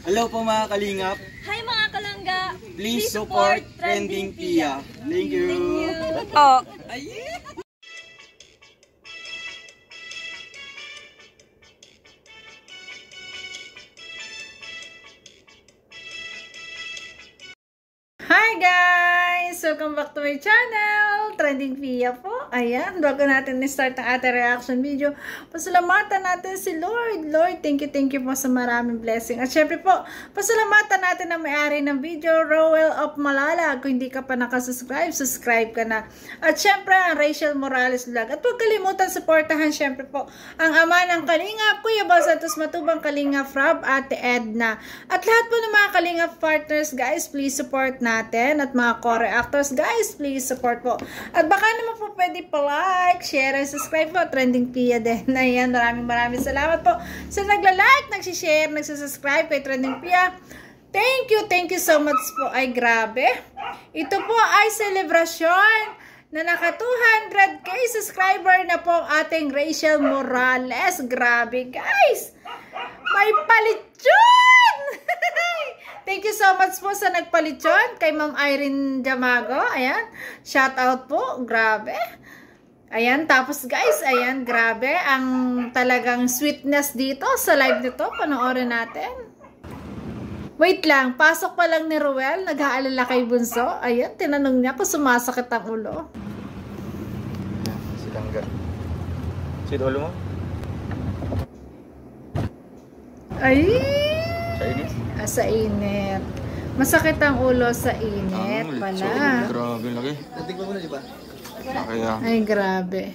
Hello po mga kalingap. Hi mga kalangga. Please support Trending Pia. Thank you. Oh. Hi guys! Welcome back to my channel! Trending Pia po. Ayan, bago natin na-start ang ating reaction video, pasalamatan natin si Lord. Lord, thank you po sa maraming blessing. At syempre po, pasalamatan natin ang may-ari ng video, Rowell of Malala. Kung hindi ka pa nakasubscribe, subscribe ka na. At syempre, ang Rachel Morales Vlog. At huwag kalimutan, supportahan syempre po ang ama ng Kalingap, Kuya Bal Santos Matubang, Kalingap Rob, Ate Edna. At lahat po ng mga Kalingap partners, guys, please support natin. At mga co-reactors, guys, please support po. At baka naman po pwede pa-like, share, and subscribe po. Trending Pia din. Ayan, maraming salamat po sa nagla-like, nagsishare, nagsusubscribe kay Trending Pia. Thank you so much po. Ay, grabe. Ito po ay selebrasyon na naka 200k subscriber na po ating Rachel Morales. Grabe, guys. May palityon! Thank you so much po sa nagpalityon kay Ma'am Irene Jamago. Ayan, shout out po. Grabe. Ayan, tapos guys, ayan, grabe ang talagang sweetness dito sa live nito. Panoorin natin. Wait lang, pasok pa lang ni Rowell, nag-aalala kay Bunso. Ayan, tinanong niya kung sumasakit ang ulo. Silangga. Sino ulo mo? Ay! Sa init? Sa init. Masakit ang ulo sa init pala. Grabe lagi. Nating mo na, di ba? Kaya. Ay, grabe.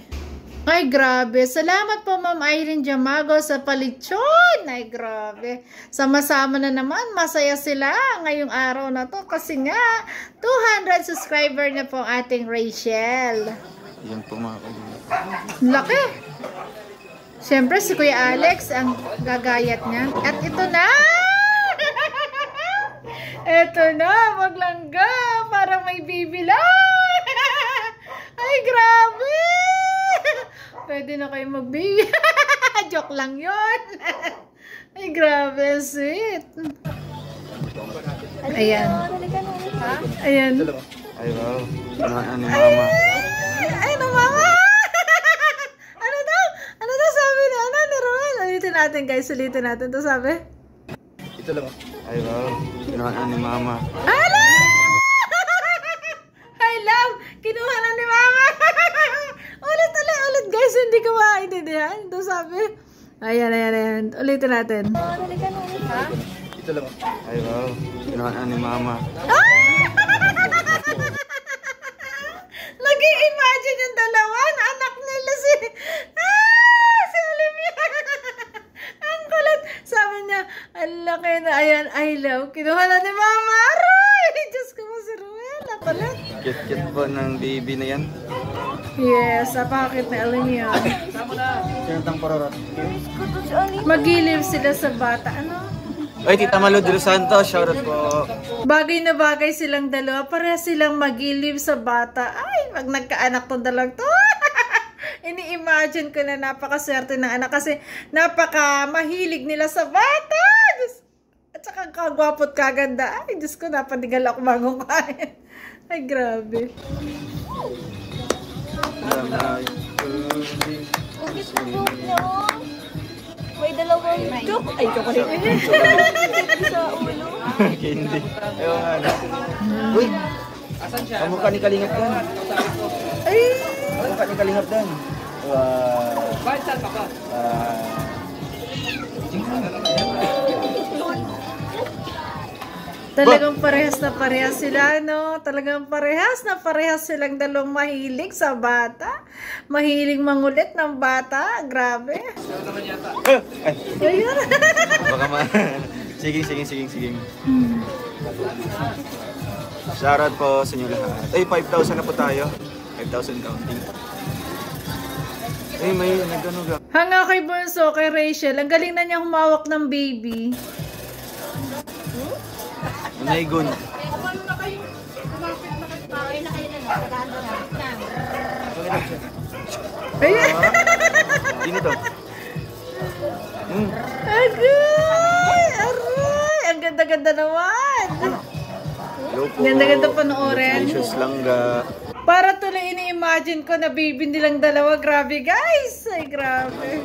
Ay, grabe. Salamat po, Ma'am Irene Jamago, sa palityon. Ay, grabe. Sama-sama na naman. Masaya sila ngayong araw na to. Kasi nga, 200 subscriber na po ang ating Rachel. Yan po mga kalingap. Laki. Siyempre, si Kuya Alex ang gagayat niya. At ito na! Ito na, maglangga. Parang may baby lang. Ay, grabe. Pwede na kayo mag-baby. Joke lang yun. Ay, grabe. Sweet. Ayan. Ayan. Ay, wow. Ano ni mama? Ay, na mama. Ano daw sabi ni Rowell? Ulitin natin, guys. Ulitin natin. Ito sabi. Ito lang. Ay, wow. Ano ni mama? Ala! I love! Kinuha na ni mama! ulit, guys. Hindi ko maintindihan. Ito sabi. Ayan. Ulitin natin. Ito lang. Ay, wow. Ano ni mama? Nag-i-imagine yung dalawa. Anak nila si Olivia. Ang kulit. Sabi niya, ang laki na. Ayan, I love. Kinuha na ni mama. Aray! Diyos ko mo si Ruela pala. Cute po ng baby na yan. Yes, napakakit na Olivia. Sinatang parorot. Magiliw sila sa bata. Ano? Ay, Tita Malu de los Santos, shoutout po. Bagay na bagay silang dalawa. Pareha silang magiliw sa bata. Ay, pag nagkaanak tong dalawang to. Ini-imagine ko na napakaswerte ng anak kasi napaka-mahilig nila sa bata. At saka kagwapot kaganda. Ay, Diyos ko, napanigal ako bagong kain. Ay, grabe. May dalawang joke. Ay, chocolate. Sa ulo. Hindi. Ayaw nga na. Uy! Kamukha ni Kalingap Dan. Ay! Kamukha ni Kalingap Dan. Bakit saan ka ba? Talagang parehas na parehas sila, no? Talagang parehas na parehas silang dalawang mahilig sa bata. Mahilig mangulit ng bata. Grabe. Ayun. Baka ma... Sige. Shoutout po sa inyo lahat. Ay, 5,000 na po tayo. 5,000 counting. Ay, may nagano ga. Hanga kay Bunso, kay Rachel. Ang galing na niya humawak ng baby. Naigon. Ayun. Sino to? Agay! Aray! Ang ganda naman. Hello po. Ganda-ganda panoorin. Congratulations langga. Para tuloy ini-imagine ko na baby nilang dalawa. Grabe guys. Ay, grabe.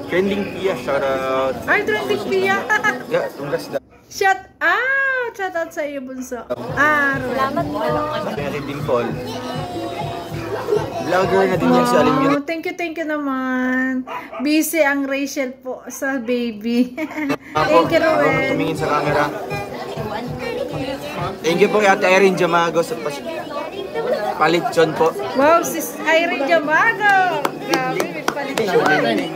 Trending Pia, shoutout. Ay, trending Pia. Yeah, congrats daw. Shout out! Shout out sa iyo, Bunso. Ruel. Salamat po. Sabi natin din Paul. Vlogger na din yan si Alim yun. Thank you naman. Busy ang Rachel po sa baby. Thank you, Ruel. Tumingin sa camera. Thank you po kay Ate Irene Jamago sa palitson po. Wow, sis Irene Jamago. Grabe, may palitson.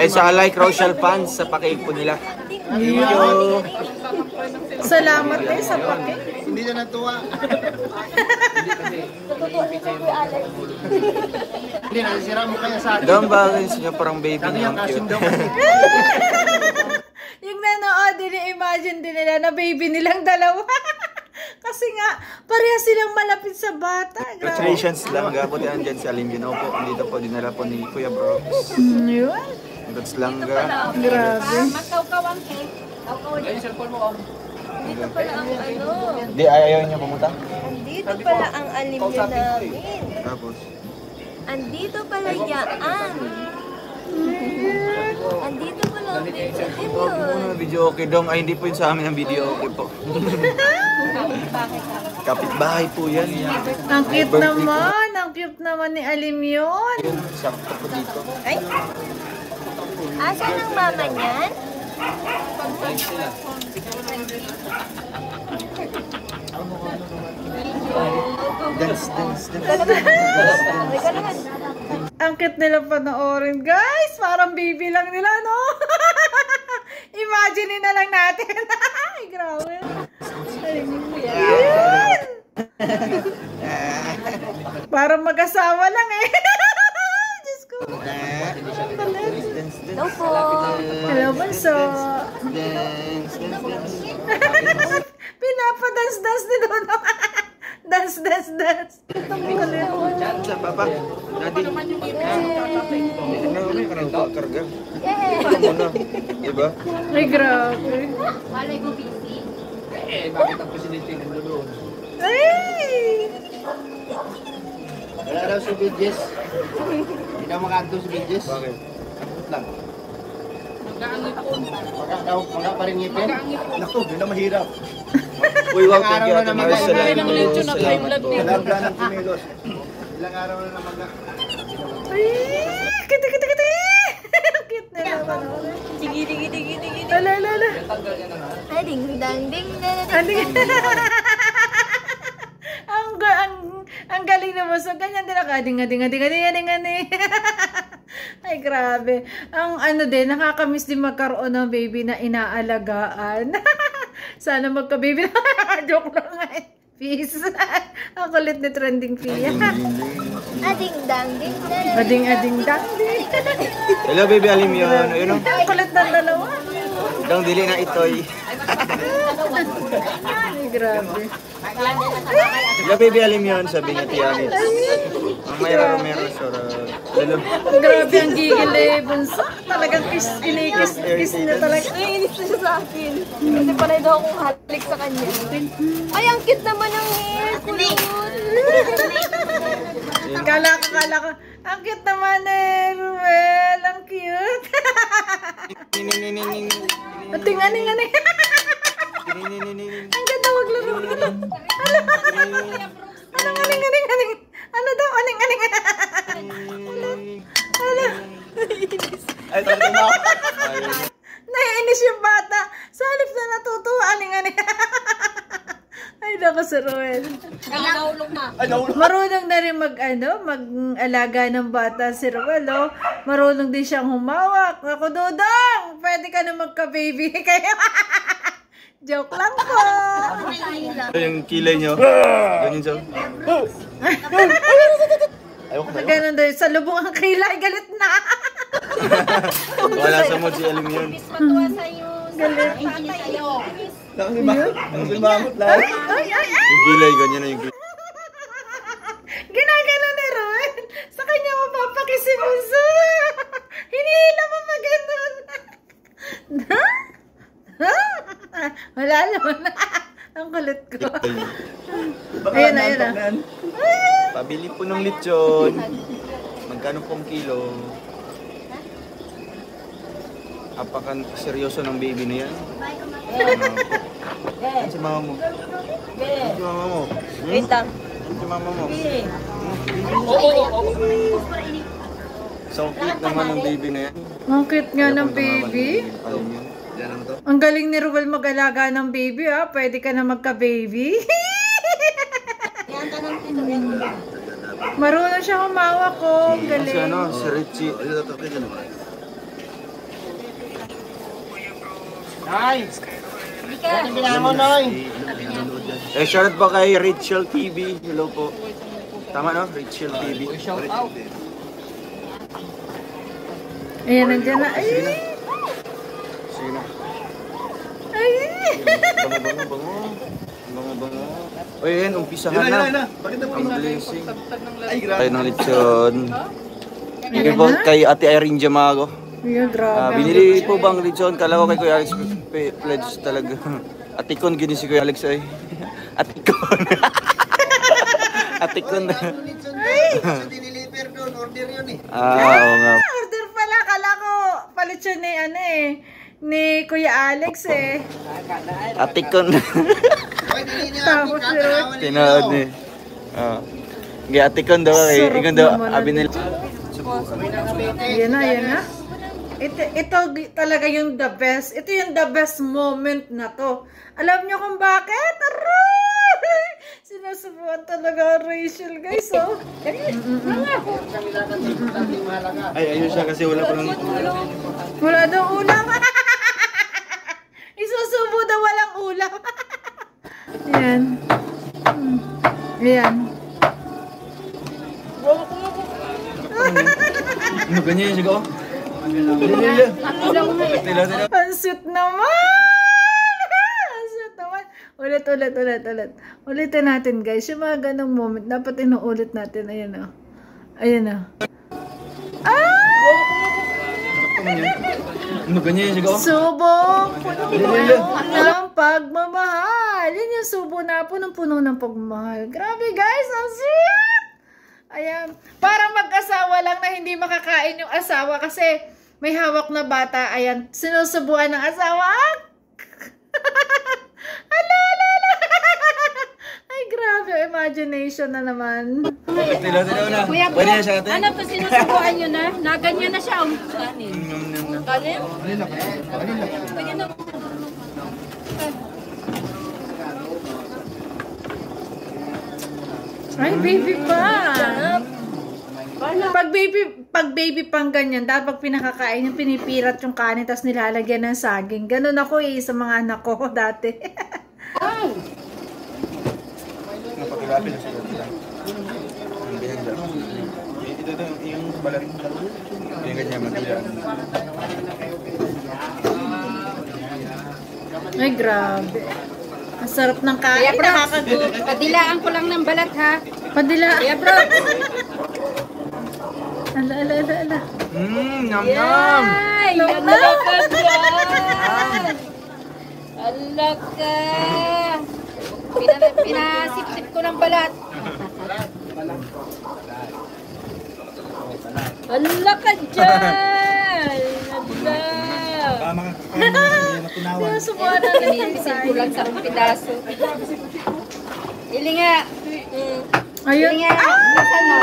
Sa like Rochelle fans sa pakik po nila. Thank you. Salamat sa pakik. Hindi na natuwa. Hindi na, sira mo kaya sa akin. Doon ba rin siya parang baby niya ang cute? Yung nanood, imagine din nila na baby nilang dalawa. Kasi nga, pareha silang malapit sa bata. Congratulations lang. Buti andyan si Alim yun. Opo, dito po dinala po ni Kuya Brooks. Yun. Congrats lang ga. Grabe. Magkaw-kawang cake. Ay, cellphone mo. Dito pala ang ano. Di, ayaw niya pumunta? Andito pala ang alim nyo namin. Tapos? Andito pala yaan. Andito pala ang video yun. Video okay dong. Ay, hindi po yun sa amin ang video okay po. Kapitbahay po yan. Ang cute naman. Ang cute naman ni Alim yun. Yun, sakto po dito. Ay? Asan ang mama niyan? Dance. Ang cute nila panoorin. Guys, parang baby lang nila, no? Imagine na lang natin. Ay, grabe. Ayun. Parang mag-asawa lang eh. Diyos ko. Hello po. Hello, Bunso. Pinapadance-dance ni Dono. Dance. Sa papa. Daddy. Ano karang karga? Ano? Diba? Ay, grabe. Malay ko busy. Bakit ang presidente nandun? Ay! Wala daw si Bidges. Hindi daw makadto si Bidges. Bakit? Takot lang. Maga pa rin ngipin. Naku, hindi na mahirap. Uy, wow, thank you. Ilang araw na Ate Marcel. Salamat po. Salamat po. Alam ng kumilos. Ilang araw na namaga. Ay! Kita! Cute nila panoorin. Digi. Ala. Ay, ding dang. Ang galing naman. So, ganyan din ako. Ading. Ay, grabe. Ang ano din, nakakamiss din magkaroon ng baby na inaalagaan. Sana magka-baby na. Joke lang eh. Peace. Ang kulit ni Trending Pia. Ading dang. Ading. Hello, baby Alim yun. Ayun o. Ang kulit ng dalawa. Dang dili na itoy. Ay, grabe. Hello, baby Alim yun. Sabi niya Tianis. Ang Mayra Romero. Hello. Grabe ang gigil eh, Bunso. Talagang kinikis na talaga. Naiinis na siya sa akin. Kasi panay daw akong halik sa kanya. Ay, ang cute naman ang hair. Kulot. Kala ko. Ang cute naman eh, Ruel. Ang cute. Ating aning. Ang ganda, wag laro. Anong aning. Ano daw? Aning. Ay, tanda mo. Naiinis yung bata. Sa halip na natutuwa. Aning. Ay, naku, si Ruel. Nahulog na. Marunong na rin mag-alaga ng bata si Ruel, oh. Marunong din siyang humawak. Ako, Dudong, pwede ka na magka-baby. Kaya, joke lang po. Yung kilay niyo. Ganyan siya. Ayoko na. Ganun daw, sa lubong ang kilay, galit na. Wala sa mood si Alim yun. Matuwa sa'yo. Galit. Nakasimangot lang. Ay. Yung kilay, ganyan na yung kilay. Ginagano ni Ruel. Sa kanya mapapakisimulan. Wala naman. Ang kulit ko. Baka Ayun na, ayun na. nantok Pabili po ng lechon. Magkano pong kilo? Apakan seryoso ng baby na yan. Yan si mama mo. Yan si mama mo. Wait lang. Yan si mama mo. So cute naman ng baby na yan. Ang cute nga ng baby. Ang galing ni Ruel mag-alaga ng baby, ah. Pwede ka na magka-baby. Marunong siya humawak ko. Ang Si galing. ano, si Richie. Nay! Ano ginawa mo, Nay? Shoutout po kay Rachel TV. Hello po. Tama no? Rachel TV. Shout out. Ayan, nandiyan na. Ay! Sino? Ay! Bango. Uy, yan, umpisahan na. Ang blessing. Tayo ng lechon. Bigay po kay Ate Irene Jamago. Ayan, grabe. Binili po bang lechon? Kala ko kay Kuya Alex pledge talaga. Atikon, gini si Kuya Alex ay. Atikon. Atikon na. Sa diniliver doon, order yun eh. Oo nga. Order pala. Kala ko palit siya ni, ano eh, ni Kuya Alex eh. Atikon. Tapos yun. Tinood eh. Gaya atikon daw eh. Sarap Ikon daw, naman abi nila. Ayan na, ayan na. Ito talaga yung the best. Ito yung the best moment na to. Alam niyo kung bakit? Aray! Sinusubuan talaga ang Rachel, guys, oh. Ay, ayun siya kasi wala pa nang... Wala daw ulam. Isusubo daw walang ulam. Ayan. Ayan. Ano ganyan yung sigaw? Ang sweet naman! Ang sweet naman. Ulit. Ulitin natin, guys. Yung mga ganong moment, dapat inuulit natin. Ayan o. Ayan o. Ano ganyan yung sigaw? Subok puno ng pagmamahal. Yan yung subo na punong-puno ng pagmamahal. Grabe, guys. Ang sweet! Ayan. Para mag-asawa lang na hindi makakain yung asawa kasi may hawak na bata. Ayan. Sinusubuan ng asawa. Ala. Ay, grabe. Imagination na naman. Tila na. Kuya, Pwede na siya ano to sinusubuan nyo na? Naganyan na siya. Kanin? Kanin? Ay, baby pa. Pag baby pang ganyan, dapat pag pinakakain yung pinipirat yung kanin tapos nilalagyan ng saging. Ganun ako eh sa mga anak ko dati. Napakilapin na siya. Ang ganyan dyan. Ito yung balat. Yung ganyan matila. Ay, grabe. Ang sarap ng kain. Nakakagutom. Padilaan ko lang ng balat, ha? Padila. Kuya, bro. Ala. Yum. Ay, ala ka dyan. Ala ka. Pinasip-sip ko ng balat. Ala ka dyan. Ala. Sinusubuan natin yung Pinasip ko lang sa pidaso. Ili nga. Ayun. Ili nga. Nasaan mo?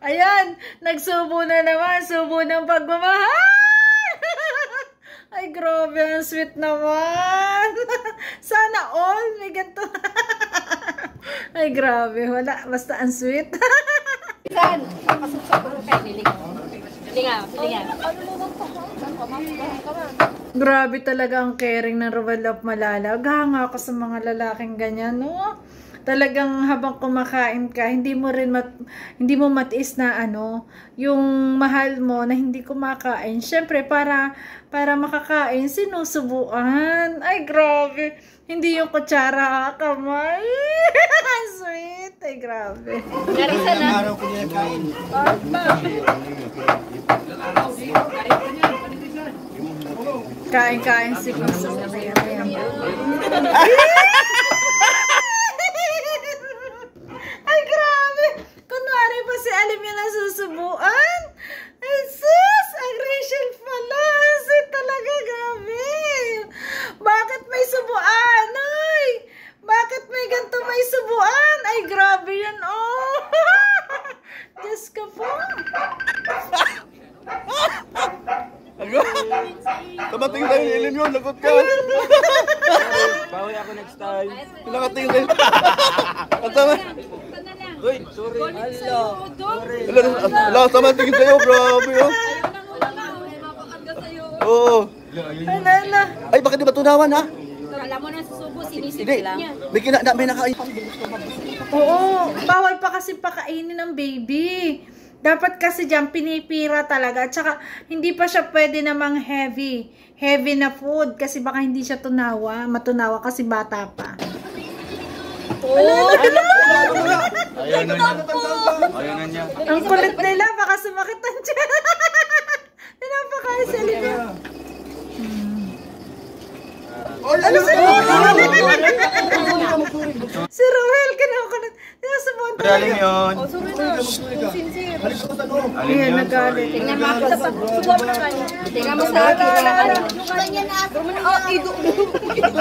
Ayan, nagsubo na naman. Subo ng pagmamahal. Ay, grabe. Ang sweet naman. Sana all. May ganito. Ay, grabe. Wala. Basta ang sweet. Saan? Pasok sa puro kayo. Ili nga. Grabe talaga ang caring ng Ruel of Malala. Gahanga ako sa mga lalaking ganyan, no? Talagang habang kumakain ka, hindi mo matiis na yung mahal mo na hindi kumakain. Syempre para makakain, sinusubuan. Ay, grabe. Hindi yung kutsara, kamay. Sweet. Ay, grabe. Narisa na. Araw ko niya kain. Kain-kain si Bunso. Ayan. Ay, grabe. Kunwari pa si Alim yun ang susubuan. Ay, sus! Ang Rachel pala. Sweet talaga, grabe. Bakit may subuan? Ay! Bakit may ganito may subuan? Ay, grabe yan, oh. Diyos ka po. Kamating tayo ni Ellen yun, lagot ka. Bawi ako next time. Nakating tayo. Ang tama. Uy, sorry. Ala, sama tingin sa'yo, grabe oh. Oo. Ano? Ay, bakit di ba tunawan ha? Alam mo na susubo, sinisip Hindi, niya. may nakain. Oo, bawal pa kasi pakainin ng baby. Dapat kasi dyan pinipira talaga. At saka hindi pa siya pwede namang heavy na food kasi baka hindi siya matunawa kasi bata pa. Oh! Ayaw na niya. Ayaw na niya. Ang kulit nila, baka sumakitan siya. Pinapakain sa linya. Ano si Si Ruel, kinukulit. Sinasabon Pre, Alim yun. Ayan, nagalit. Tingnan mo ako sa pagsusubo na kanya. Tingnan mo sa akin.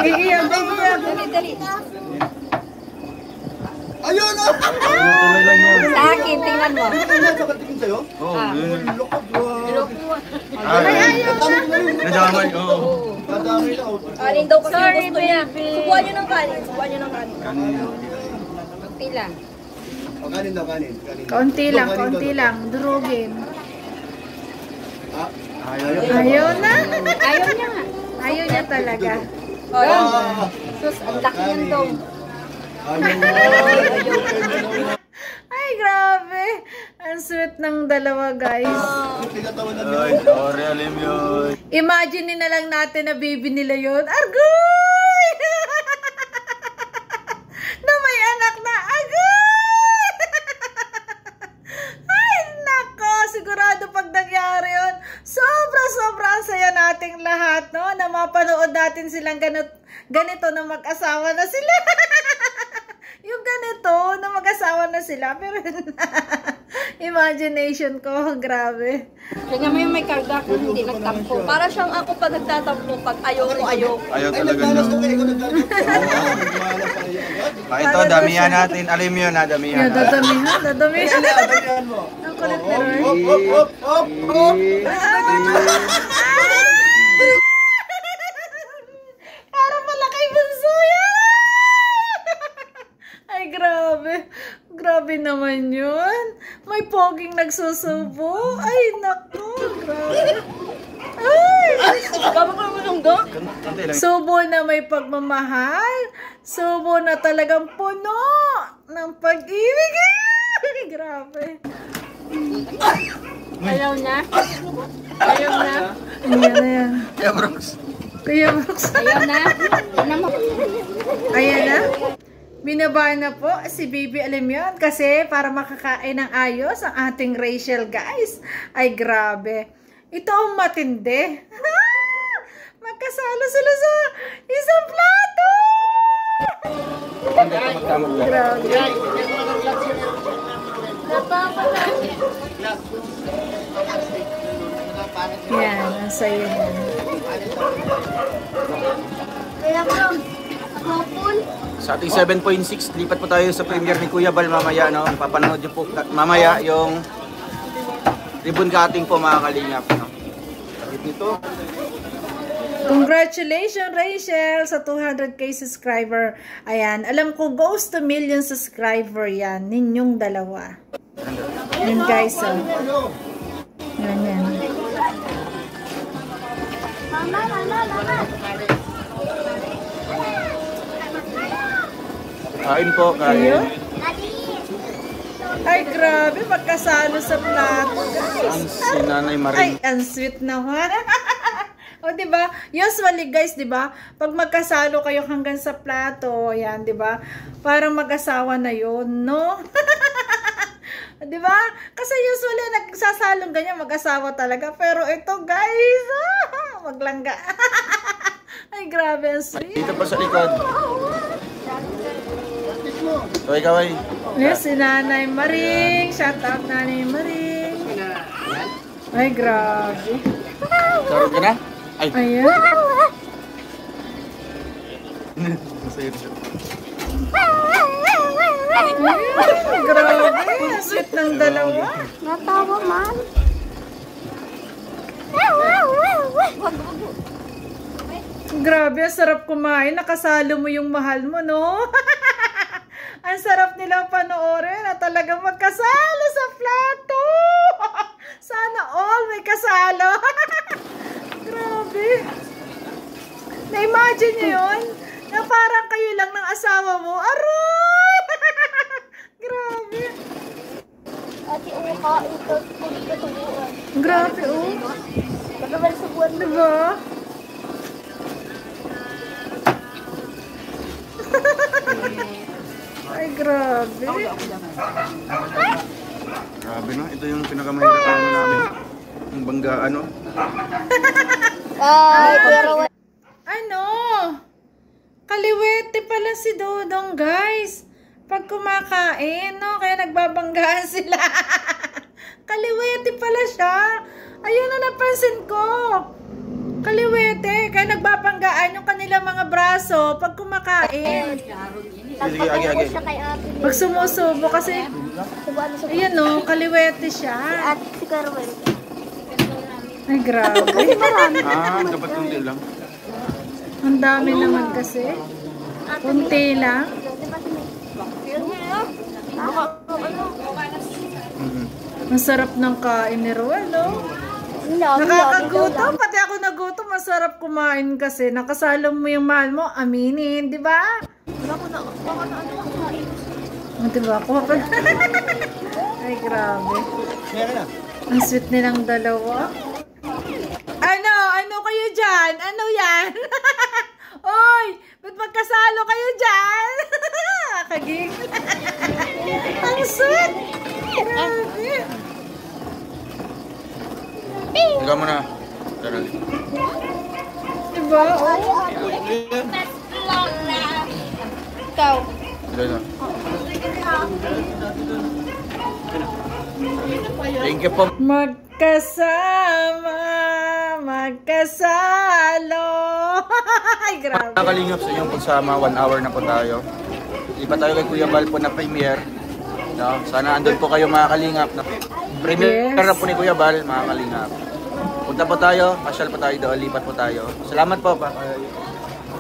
Iiyak. Dali. Ayun oh! Tuloy lang yun. Sa akin, tingnan mo. Nakatingin sa'yo? Oo, yun. Ay, ayaw na. Nadamay, oo. Kanin daw kasi yung gusto niya. Subuhan nyo ng kanin. Kunti lang. Kanin daw, kanin. Kaunti lang. Durugin. Ayaw Ayaw na. Ayaw niya nga. Ayaw niya talaga. O, yun. Sus, ang laki niyan daw. Ay, grabe. Ang sweet ng dalawa, guys. Ay, sorry, Alim yun. Imagine na lang natin na baby nila yun. Argoy! Na may anak na. Argoy! Ay, nako. Sigurado pag nangyari yun, sobra ang saya nating lahat, no? Na mapanood natin silang ganito na mag-asawa na sila. Yung ganito, na mag-asawa na sila. Pero, imagination ko, grabe. Tingnan mo yung may karga kung hindi nagtampo. Para siyang ako pag nagtatampo, pag ayoko. Ayaw talaga no. Ito, damihan natin. Alim yun ha, damihan. Dadamihan. Ang kulit ni Roy. Para malaki bunso yan. Ay, grabe. Grabe naman yun. May poging nagsusubo. Ay, naku. Grabe. Ay. Subo na may pagmamahal. Subo na talagang puno ng pag-ibig. Grabe. Ayaw na. Ayan. Kuya Brooks. Ayaw na. Ayan na. Binaba na po si Baby Alim yun kasi para makakain ng ayos ang ating Rachel, guys. Ay, grabe. Ito ang matindi. Magkasalo sila sa isang plato. Grabe. Yan, ang sayo yan. Sa ating 7.6, lipat po tayo sa premiere ni Kuya Bal mamaya, no? Papanood niyo po mamaya yung ribbon cutting po, mga kalingap, no? Ito. Congratulations, Rachel, sa 200k subscriber. Ayan, alam ko goes to million subscriber yan, ninyong dalawa. Yan, guys, oh. Yan. Kain po, kain. Ayun. Ay, grabe, magkasalo sa plato, guys. Ang si Nanay Ay, Maring. ang sweet naman. O, diba? Usually, guys, diba? Pag magkasalo kayo hanggang sa plato, yan, diba? Parang mag-asawa na yun, no? Diba? Kasi usually, nagsasalong ganyan, mag-asawa talaga. Pero ito, guys, Maglangga. Ay, grabe, ang sweet. Dito pa sa likod. So, ikaw ay. Yes, si Nanay Maring. Shout out Nanay Maring. Ay, grabe. Sarap ka na? Ay. Ayan. Masaya siya. Ay, grabe. Ang sweet ng dalawa. Natawa man. Grabe, ang sarap kumain. Nakasalo mo yung mahal mo, no? Ang sarap nila panoorin na talagang magkasalo sa plato. Sana all may kasalo. Grabe. Na-imagine nyo yun? Na parang kayo lang ng asawa mo. Aroy! Grabe. Ate, uka, ito, tubuan. Grabe, oh. Pagkabal sa buwan na. Diba? Ay, grabe. Grabe no, ito yung pinakamahirap namin. Yung bangga, ano? Ay, pero Ano? Kaliwete pala si Dodong, guys. Pag kumakain, no? Kaya nagbabanggaan sila. Kaliwete pala siya. Ayun na napansin ko. Kaliwete. Kaya nagbabanggaan yung kanilang mga braso pag kumakain. Sige, agi. siya kay ate. Pag sumusubo kasi, Tubuan sa ayun no, kaliwete siya. ate si Carmen. Ay, grabe. Dapat kunti lang. Ang dami naman kasi. Kunti lang. Ang sarap ng kain ni Ruel, no? Nakakagutom. Pati ako nagutom. Masarap kumain kasi. Nakasalo mo yung mahal mo. Aminin, di ba? Di ba? Kuha ka na. Ay, grabe. Ang sweet nilang dalawa. Ano kayo dyan? Ano yan? Oy! Ba't magkasalo kayo dyan? Kagig. Ang sweet. Grabe. Ikaw muna. Tara. Diba? Oh. Ikaw. Ito na. Thank you po. Magkasama, magkasalo. Ay, grabe. Nakalingap sa inyong pagsama. 1 hour na po tayo. Iba tayo kay Kuya Bal po na premiere. No? Sana andun po kayo mga kalingap. No? Premiere Yes. na po ni Kuya Bal, mga kalingap. Punta po tayo, pasyal po tayo doon, lipat po tayo. Salamat po pa.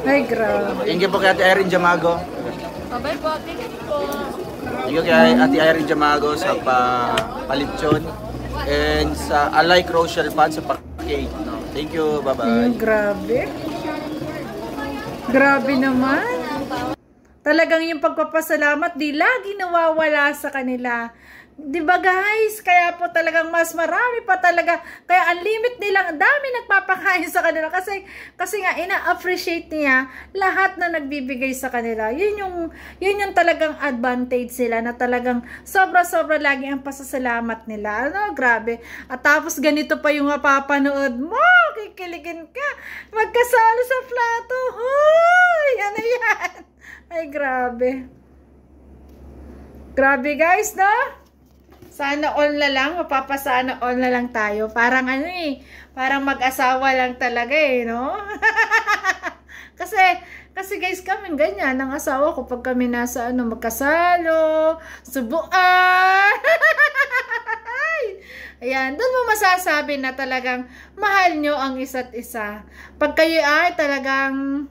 Ay, grabe. Thank you po kay Ate Irene Jamago. Bye po, thank you po. Thank you kay Ate Irene Jamago sa palitsyon. And sa Alay Crucial Pan sa pa-cake. No? Thank you, bye-bye. Grabe. Grabe naman. Talagang yung pagpapasalamat di lagi nawawala sa kanila. Diba guys? Kaya po talagang mas marami pa talaga. Kaya ang limit nilang dami nagpapakain sa kanila. Kasi nga ina-appreciate niya lahat na nagbibigay sa kanila. Yun yung talagang advantage sila na talagang sobra-sobra lagi ang pasasalamat nila. Ano? Grabe. At tapos ganito pa yung mapapanood mo. Kikiligin ka. Magkasalo sa plato. Hoy! Ano yan? Ay, grabe. Grabe guys, no? Sana all na lang, mapapasana all na lang tayo. Parang ano eh, parang mag-asawa lang talaga eh, no? kasi guys, kami ganyan, ang asawa ko pag kami nasa ano, magkasalo, subuan. Ayan, doon mo masasabi na talagang mahal nyo ang isa't isa. Pag kayo ay talagang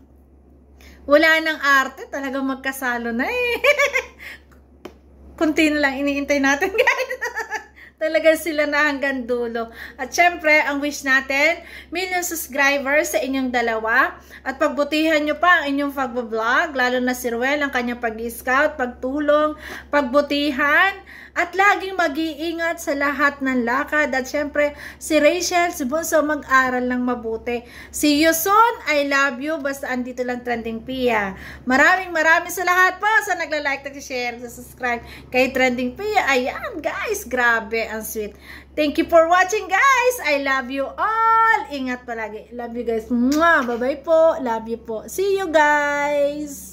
wala ng arte, talagang magkasalo na eh. Kunti na lang iniintay natin, guys. Talagang sila na hanggang dulo. At syempre, ang wish natin, 1,000,000 subscribers sa inyong dalawa. At pagbutihan nyo pa ang inyong pag-vlog, lalo na si Ruel, ang kanyang pag-scout, pagtulong, pagbutihan. At laging mag-iingat sa lahat ng lakad. At syempre, si Rachel, si Bunso, mag-aral ng mabuti. See you soon. I love you. Basta andito lang Trending Pia. Maraming sa lahat po sa nagla-like, nag-share, nag-subscribe kay Trending Pia. Ayan, guys. Grabe, ang sweet. Thank you for watching, guys. I love you all. Ingat palagi. Love you, guys. Mwah! Bye-bye po. Love you po. See you, guys.